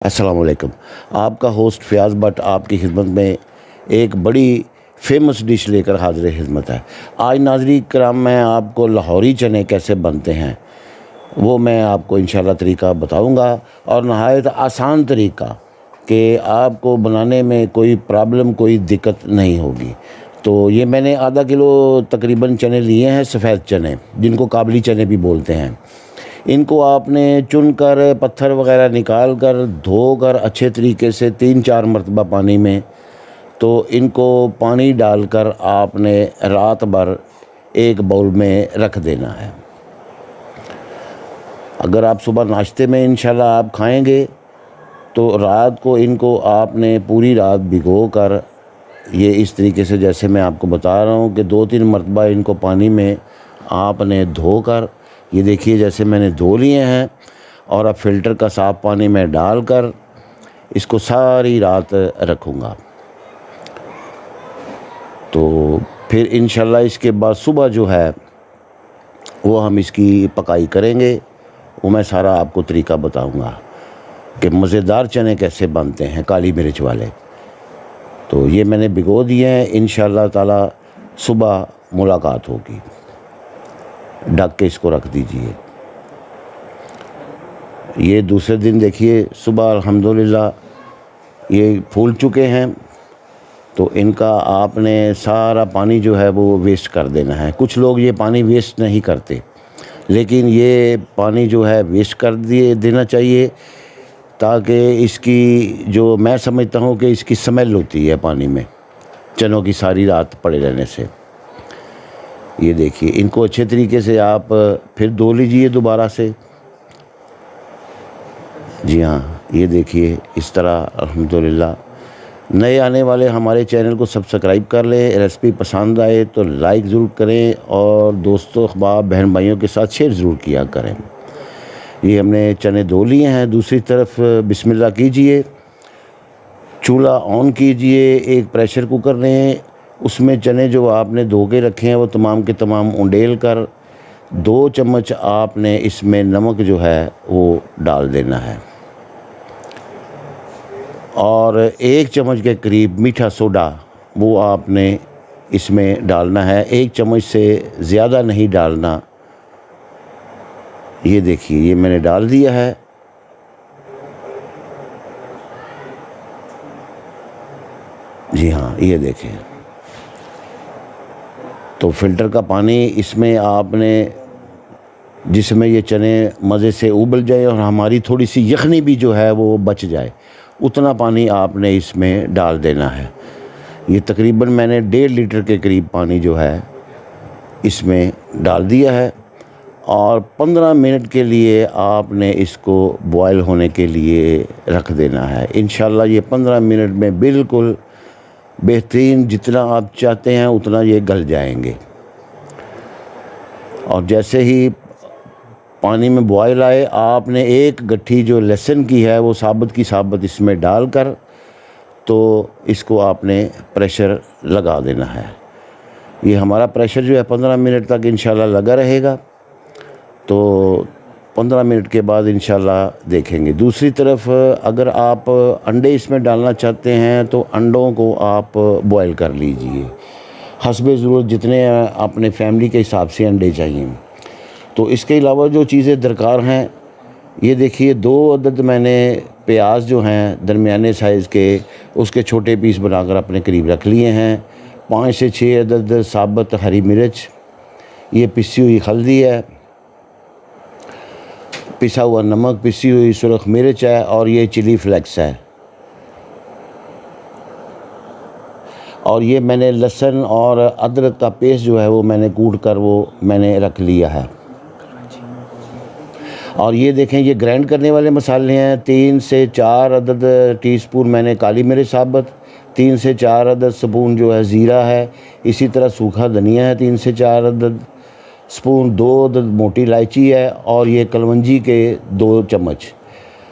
अस्सलाम वालेकुम। आपका होस्ट फ़याज़ भट्ट आपकी खिदमत में एक बड़ी फ़ेमस डिश लेकर हाज़िर खिदमत है। आज नाज़रीन किराम मैं आपको लाहौरी चने कैसे बनते हैं वो मैं आपको इंशाअल्लाह तरीका बताऊँगा और नहायत आसान तरीका कि आपको बनाने में कोई प्रॉब्लम कोई दिक्कत नहीं होगी। तो ये मैंने आधा किलो तकरीबन चने लिए हैं, सफ़ेद चने जिनको काबली चने भी बोलते हैं। इनको आपने चुनकर पत्थर वग़ैरह निकाल कर धोकर अच्छे तरीके से 3-4 मरतबा पानी में, तो इनको पानी डालकर आपने रात भर एक बाउल में रख देना है। अगर आप सुबह नाश्ते में इंशाल्लाह आप खाएँगे तो रात को इनको आपने पूरी रात भिगोकर ये इस तरीके से जैसे मैं आपको बता रहा हूँ कि 2-3 मरतबा इनको पानी में आपने धोकर, ये देखिए जैसे मैंने धो लिए हैं और अब फ़िल्टर का साफ़ पानी में डालकर इसको सारी रात रखूँगा। तो फिर इंशाल्लाह इसके बाद सुबह जो है वो हम इसकी पकाई करेंगे, वो मैं सारा आपको तरीका बताऊँगा कि मज़ेदार चने कैसे बनते हैं काली मिर्च वाले। तो ये मैंने भिगो दिए हैं, इंशाअल्लाह ताला सुबह मुलाकात होगी। ढक के इसको रख दीजिए। ये दूसरे दिन देखिए सुबह अल्हम्दुलिल्लाह ये फूल चुके हैं, तो इनका आपने सारा पानी जो है वो वेस्ट कर देना है। कुछ लोग ये पानी वेस्ट नहीं करते, लेकिन ये पानी जो है वेस्ट कर देना चाहिए, ताकि इसकी जो मैं समझता हूँ कि इसकी स्मेल होती है पानी में, चनों की सारी रात पड़े रहने से। ये देखिए इनको अच्छे तरीके से आप फिर धो लीजिए दोबारा से। जी हाँ, ये देखिए इस तरह अल्हम्दुलिल्लाह। नए आने वाले हमारे चैनल को सब्सक्राइब कर लें। रेसिपी पसंद आए तो लाइक ज़रूर करें और दोस्तों अहबाब बहन भाइयों के साथ शेयर ज़रूर किया करें। ये हमने चने धो लिए हैं। दूसरी तरफ बिस्मिल्लाह कीजिए, चूल्हा ऑन कीजिए, एक प्रेशर कुकर लें, उसमें चने जो आपने धो के रखे हैं वो तमाम के तमाम उंडेल कर 2 चम्मच आपने इसमें नमक जो है वो डाल देना है और 1 चम्मच के करीब मीठा सोडा वो आपने इसमें डालना है। 1 चम्मच से ज़्यादा नहीं डालना। ये देखिए ये मैंने डाल दिया है। जी हाँ, ये देखें। तो फ़िल्टर का पानी इसमें आपने, जिसमें ये चने मज़े से उबल जाए और हमारी थोड़ी सी यखनी भी जो है वो बच जाए, उतना पानी आपने इसमें डाल देना है। ये तकरीबन मैंने 1.5 लीटर के करीब पानी जो है इसमें डाल दिया है और 15 मिनट के लिए आपने इसको बॉयल होने के लिए रख देना है। इंशाल्लाह ये 15 मिनट में बिल्कुल बेहतरीन, जितना आप चाहते हैं उतना ये गल जाएंगे। और जैसे ही पानी में बॉयल आए, आपने एक गट्ठी जो लहसुन की है वो साबुत की साबुत इसमें डालकर तो इसको आपने प्रेशर लगा देना है। ये हमारा प्रेशर जो है 15 मिनट तक इंशाल्लाह लगा रहेगा। तो 15 मिनट के बाद इंशाल्लाह देखेंगे। दूसरी तरफ अगर आप अंडे इसमें डालना चाहते हैं तो अंडों को आप बॉयल कर लीजिए, हस्बे ज़रूरत जितने अपने फैमिली के हिसाब से अंडे चाहिए। तो इसके अलावा जो चीज़ें दरकार हैं, ये देखिए 2 अदद मैंने प्याज जो हैं दरमियाने साइज़ के, उसके छोटे पीस बनाकर अपने करीब रख लिए हैं। 5 से 6 अदद साबुत हरी मिर्च, ये पिसी हुई हल्दी है, पिसा हुआ नमक, पिसी हुई सुरख मिर्च है और ये चिली फ्लेक्स है। और ये मैंने लहसुन और अदरक का पेस्ट जो है वो मैंने कूट कर वो मैंने रख लिया है। और ये देखें ये ग्राइंड करने वाले मसाले हैं। 3 से 4 अदद टीस्पून मैंने काली मिर्च साबुत, 3 से 4 अदद स्पून जो है ज़ीरा है, इसी तरह सूखा धनिया है 3 से 4 अदद स्पून, 2 अदद मोटी इलायची है और ये कलवंजी के 2 चम्मच,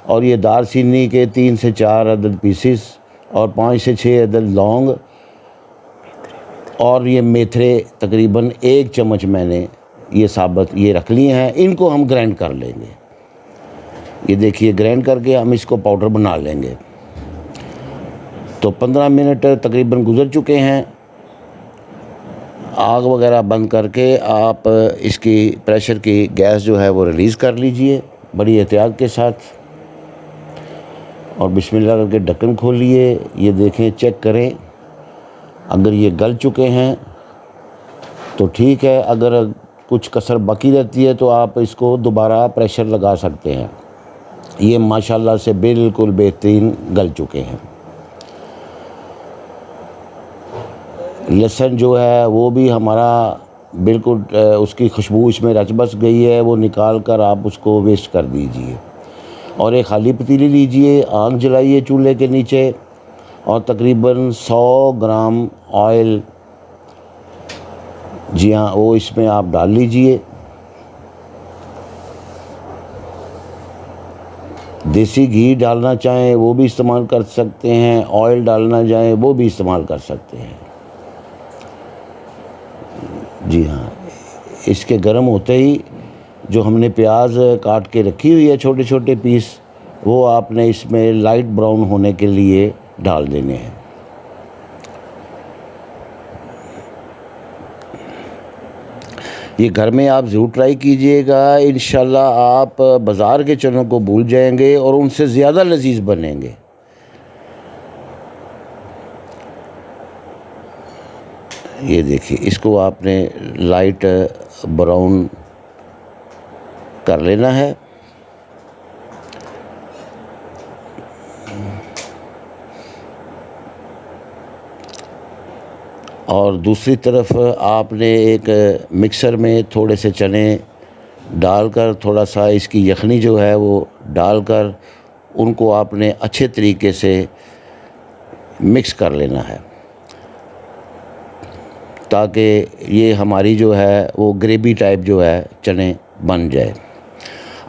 और ये दालचीनी के 3 से 4 अदद पीसेस और 5 से 6 अदद लौंग, और ये मेथरे तकरीबन 1 चम्मच मैंने ये साबुत ये रख लिए हैं। इनको हम ग्राइंड कर लेंगे। ये देखिए ग्राइंड करके हम इसको पाउडर बना लेंगे। तो 15 मिनट तकरीबन गुज़र चुके हैं। आग वगैरह बंद करके आप इसकी प्रेशर की गैस जो है वो रिलीज़ कर लीजिए बड़ी एहतियात के साथ, और बिस्मिल्लाह करके ढक्कन खोलिए। ये देखें, चेक करें, अगर ये गल चुके हैं तो ठीक है, अगर कुछ कसर बाकी रहती है तो आप इसको दोबारा प्रेशर लगा सकते हैं। ये माशाल्लाह से बिल्कुल बेहतरीन गल चुके हैं। लहसुन जो है वो भी हमारा बिल्कुल उसकी खुशबू इसमें रच बस गई है, वो निकाल कर आप उसको वेस्ट कर दीजिए। और एक खाली पतीली लीजिए, आग जलाइए चूल्हे के नीचे, और तकरीबन 100 ग्राम ऑयल, जी हाँ, वो इसमें आप डाल लीजिए। देसी घी डालना चाहें वो भी इस्तेमाल कर सकते हैं, ऑयल डालना चाहें वो भी इस्तेमाल कर सकते हैं। जी हाँ, इसके गर्म होते ही जो हमने प्याज काट के रखी हुई है छोटे छोटे पीस, वो आपने इसमें लाइट ब्राउन होने के लिए डाल देने हैं। ये घर में आप ज़रूर ट्राई कीजिएगा, इंशाल्लाह आप बाज़ार के चनों को भूल जाएंगे और उनसे ज़्यादा लजीज बनेंगे। ये देखिए, इसको आपने लाइट ब्राउन कर लेना है। और दूसरी तरफ आपने एक मिक्सर में थोड़े से चने डालकर, थोड़ा सा इसकी यखनी जो है वो डालकर, उनको आपने अच्छे तरीके से मिक्स कर लेना है, ताकि ये हमारी जो है वो ग्रेवी टाइप जो है चने बन जाए।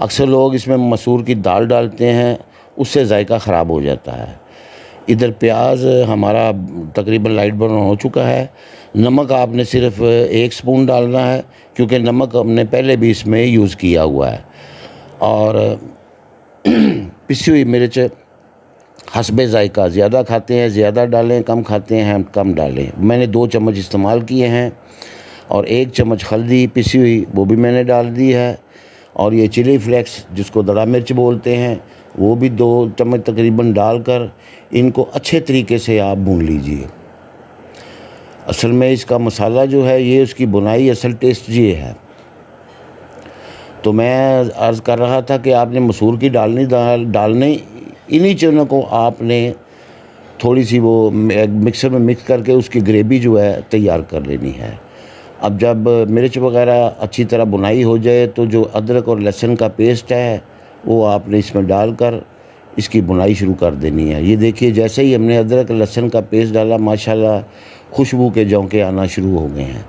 अक्सर लोग इसमें मसूर की दाल डालते हैं, उससे जायका ख़राब हो जाता है। इधर प्याज हमारा तकरीबन लाइट ब्राउन हो चुका है। नमक आपने सिर्फ 1 स्पून डालना है, क्योंकि नमक हमने पहले भी इसमें यूज़ किया हुआ है। और पिसी हुई मिर्च हस्बे ज़ायका, ज़्यादा खाते हैं ज़्यादा डालें, कम खाते हैं कम डालें। मैंने 2 चम्मच इस्तेमाल किए हैं। और 1 चम्मच हल्दी पिसी हुई वो भी मैंने डाल दी है। और ये चिली फ्लेक्स जिसको दड़ा मिर्च बोलते हैं, वो भी 2 चम्मच तकरीबन डालकर इनको अच्छे तरीके से आप भून लीजिए। असल में इसका मसाला जो है ये उसकी बुनाई, असल टेस्ट ये है। तो मैं अर्ज़ कर रहा था कि आपने मसूर की डालने इन्हीं चनों को आपने थोड़ी सी वो मिक्सर में मिक्स करके उसकी ग्रेवी जो है तैयार कर लेनी है। अब जब मिर्च वगैरह अच्छी तरह बुनाई हो जाए तो जो अदरक और लहसुन का पेस्ट है वो आपने इसमें डालकर इसकी बुनाई शुरू कर देनी है। ये देखिए, जैसे ही हमने अदरक लहसुन का पेस्ट डाला, माशाल्लाह खुशबू के झोंके आना शुरू हो गए हैं।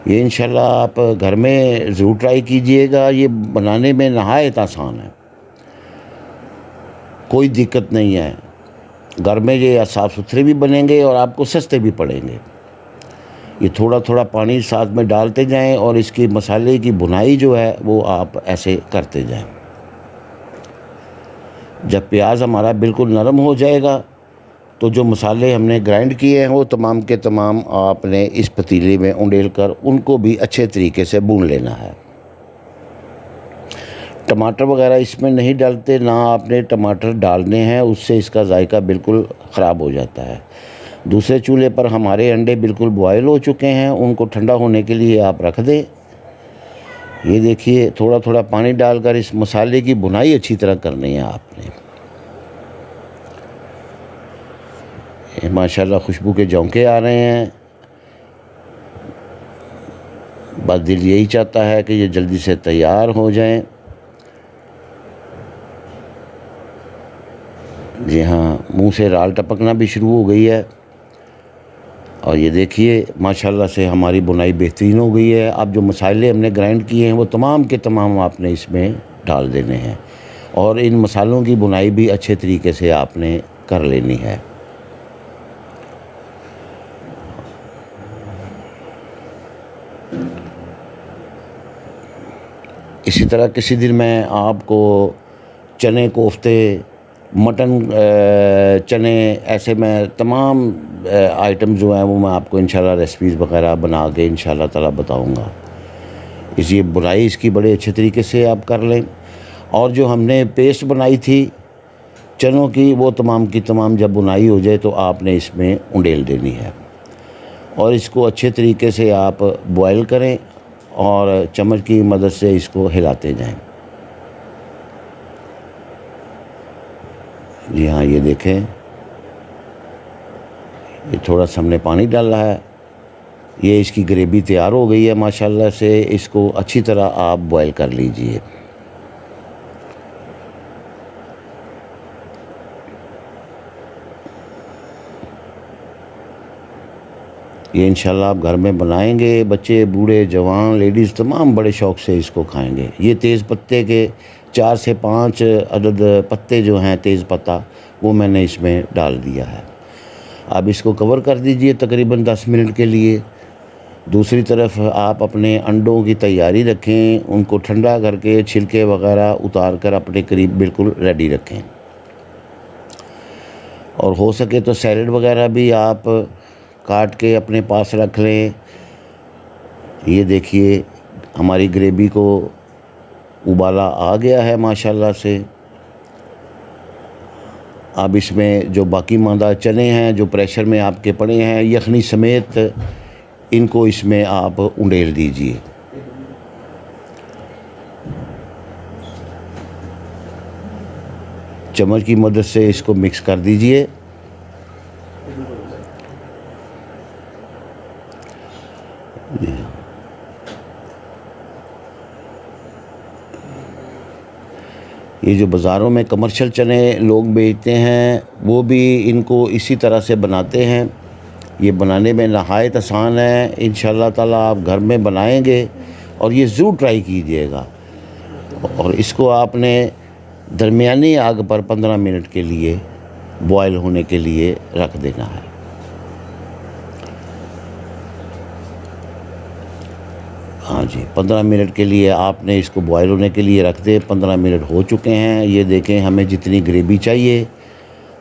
ये इंशाल्लाह आप घर में ज़रूर ट्राई कीजिएगा। ये बनाने में नहायत आसान है, कोई दिक्कत नहीं है। घर में ये साफ़ सुथरे भी बनेंगे और आपको सस्ते भी पड़ेंगे। ये थोड़ा थोड़ा पानी साथ में डालते जाएं और इसकी मसाले की बुनाई जो है वो आप ऐसे करते जाएं। जब प्याज हमारा बिल्कुल नरम हो जाएगा तो जो मसाले हमने ग्राइंड किए हैं वो तमाम के तमाम आपने इस पतीले में उंडेल कर उनको भी अच्छे तरीके से भून लेना है। टमाटर वगैरह इसमें नहीं डालते, ना आपने टमाटर डालने हैं, उससे इसका जायका बिल्कुल ख़राब हो जाता है। दूसरे चूल्हे पर हमारे अंडे बिल्कुल बॉयल हो चुके हैं, उनको ठंडा होने के लिए आप रख दें। ये देखिए, थोड़ा थोड़ा पानी डालकर इस मसाले की बुनाई अच्छी तरह करनी है आपने। ये माशाल्लाह खुशबू के झोंके आ रहे हैं। बस दिल यही चाहता है कि ये जल्दी से तैयार हो जाएं। जी हाँ, मुंह से राल टपकना भी शुरू हो गई है। और ये देखिए, माशाल्लाह से हमारी बुनाई बेहतरीन हो गई है। अब जो मसाले हमने ग्राइंड किए हैं वो तमाम के तमाम आपने इसमें डाल देने हैं, और इन मसालों की बुनाई भी अच्छे तरीके से आपने कर लेनी है। इसी तरह किसी दिन मैं आपको चने कोफ्ते, मटन चने, ऐसे मैं तमाम आइटम जो हैं वो मैं आपको इंशाल्लाह रेसिपीज़ वगैरह बना के इंशाल्लाह ताला बताऊँगा। ये बुनाई इसकी बड़े अच्छे तरीके से आप कर लें। और जो हमने पेस्ट बनाई थी चनों की, वो तमाम की तमाम जब बुनाई हो जाए तो आपने इसमें उंडेल देनी है और इसको अच्छे तरीके से आप बॉयल करें और चम्मच की मदद से इसको हिलाते जाएं। जी हाँ, ये देखें, ये थोड़ा सा हमने पानी डाला है, ये इसकी ग्रेवी तैयार हो गई है माशाल्लाह से। इसको अच्छी तरह आप बॉयल कर लीजिए। ये इंशाल्लाह आप घर में बनाएंगे, बच्चे, बूढ़े, जवान, लेडीज़ तमाम बड़े शौक़ से इसको खाएंगे। ये तेज़ पत्ते के 4 से 5 अदद पत्ते जो हैं तेज़ पत्ता, वो मैंने इसमें डाल दिया है। अब इसको कवर कर दीजिए तकरीबन 10 मिनट के लिए। दूसरी तरफ आप अपने अंडों की तैयारी रखें, उनको ठंडा करके छिलके वगैरह उतार कर अपने करीब बिल्कुल रेडी रखें। और हो सके तो सैलड वगैरह भी आप काट के अपने पास रख लें। ये देखिए, हमारी ग्रेवी को उबाला आ गया है माशाल्लाह से। अब इसमें जो बाकी मांदा चने हैं जो प्रेशर में आपके पड़े हैं यखनी समेत, इनको इसमें आप उंडेल दीजिए। चम्मच की मदद से इसको मिक्स कर दीजिए। ये जो बाज़ारों में कमर्शियल चने लोग बेचते हैं वो भी इनको इसी तरह से बनाते हैं। ये बनाने में नहायत आसान है। इंशाल्लाह ताला आप घर में बनाएंगे और ये ज़रूर ट्राई कीजिएगा। और इसको आपने दरमियानी आग पर 15 मिनट के लिए बॉयल होने के लिए रख देना है। हाँ जी, 15 मिनट के लिए आपने इसको बॉयल होने के लिए रख दें। 15 मिनट हो चुके हैं। ये देखें, हमें जितनी ग्रेवी चाहिए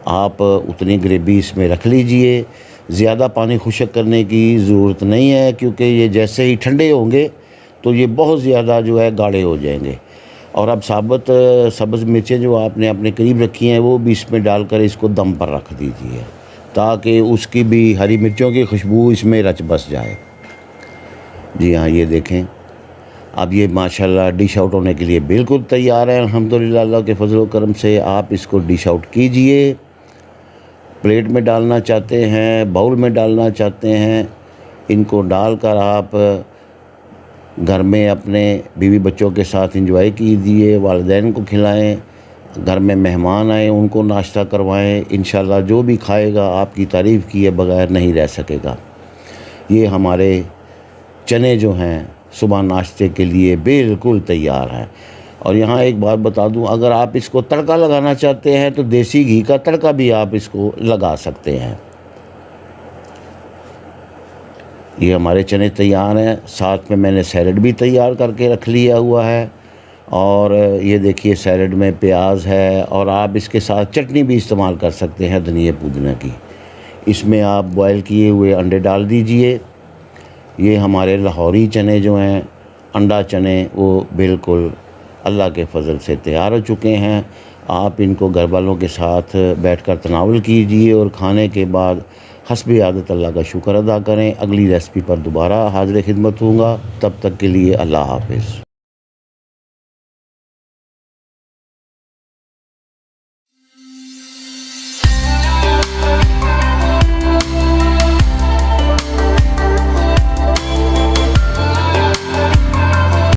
आप उतनी ग्रेवी इसमें रख लीजिए। ज़्यादा पानी खुश्क करने की ज़रूरत नहीं है, क्योंकि ये जैसे ही ठंडे होंगे तो ये बहुत ज़्यादा जो है गाढ़े हो जाएंगे। और अब साबुत सब्ज़ मिर्चें जो आपने अपने करीब रखी हैं वो भी इसमें डालकर इसको दम पर रख दीजिए, ताकि उसकी भी हरी मिर्चों की खुशबू इसमें रच बस जाए। जी हाँ, ये देखें, अब ये माशाल्लाह डिश आउट होने के लिए बिल्कुल तैयार है। अल्हम्दुलिल्लाह, अल्लाह के फजल व करम से आप इसको डिश आउट कीजिए। प्लेट में डालना चाहते हैं, बाउल में डालना चाहते हैं, इनको डालकर आप घर में अपने बीवी बच्चों के साथ एंजॉय कीजिए। वालिदैन को खिलाएं, घर में मेहमान आए उनको नाश्ता करवाएं। इंशाल्लाह जो भी खाएगा आपकी तारीफ़ किए बगैर नहीं रह सकेगा। ये हमारे चने जो हैं सुबह नाश्ते के लिए बिल्कुल तैयार हैं। और यहाँ एक बात बता दूँ, अगर आप इसको तड़का लगाना चाहते हैं तो देसी घी का तड़का भी आप इसको लगा सकते हैं। ये हमारे चने तैयार हैं। साथ में मैंने सैलड भी तैयार करके रख लिया हुआ है। और ये देखिए, सैलड में प्याज है और आप इसके साथ चटनी भी इस्तेमाल कर सकते हैं धनिया पुदीना की। इसमें आप बॉयल किए हुए अंडे डाल दीजिए। ये हमारे लाहौरी चने जो हैं, अंडा चने, वो बिल्कुल अल्लाह के फजल से तैयार हो चुके हैं। आप इनको घर वालों के साथ बैठकर तनावल कीजिए और खाने के बाद हस्बे आदत अल्लाह का शुक्र अदा करें। अगली रेसिपी पर दोबारा हाज़िर खिदमत होऊंगा। तब तक के लिए अल्लाह हाफ़िज़।